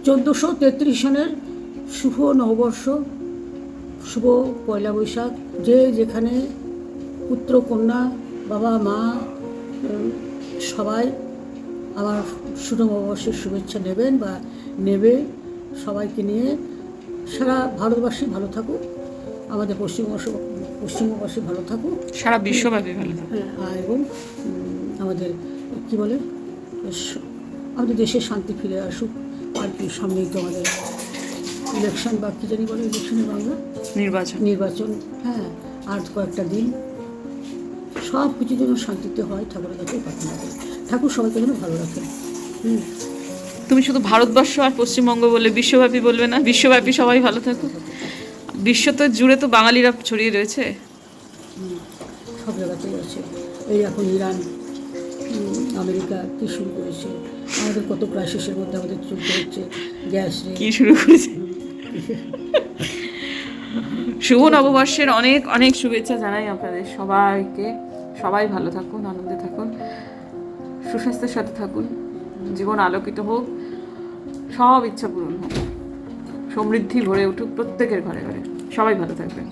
1433 সনের শুভ নববর্ষ, শুভ পয়লা বৈশাখ। যে যেখানে পুত্র কন্যা বাবা মা সবাই আমার শুভ নববর্ষের শুভেচ্ছা নেবেন বা নেবে। সবাইকে নিয়ে সারা ভারতবাসী ভালো থাকুক, আমাদের পশ্চিমবঙ্গবাসী ভালো থাকুক, সারা বিশ্বব্যাপী ভালো থাকুক। হ্যাঁ, এবং আমাদের কী বলে আমাদের দেশে শান্তি ফিরে আসুক। আর কি, সামনেই তো আমাদের ইলেকশন বা কী জানি বলে, ইলেকশনের বাংলা নির্বাচন। হ্যাঁ, আর কয়েকটা দিন, সব কিছু যেন শান্তিতে হয় ঠাকুরের কাছে প্রার্থনা করি। ঠাকুর সবাইকে যেন ভালো রাখেন। তুমি শুধু ভারতবর্ষ আর পশ্চিমবঙ্গ বলে বিশ্বব্যাপী বলবে না? বিশ্বব্যাপী সবাই ভালো থাকুক। বিশ্ব তো জুড়ে তো বাঙালিরা ছড়িয়ে রয়েছে, সব জায়গাতেই আছে। এই এখন ইরান আমেরিকা কী শুরু করেছে, আমাদের কত ক্রাইসিসের মধ্যে আমাদের চলতে হচ্ছে, গ্যাস কি শুরু করেছে। শুভ নববর্ষের অনেক অনেক শুভেচ্ছা জানাই আপনাদের সবাইকে। সবাই ভালো থাকুন, আনন্দে থাকুন, সুস্বাস্থ্যের সাথে থাকুন, জীবন আলোকিত হোক, সব ইচ্ছা পূরণ হোক, সমৃদ্ধি ভরে উঠুক প্রত্যেকের ঘরে ঘরে। সবাই ভালো থাকবেন।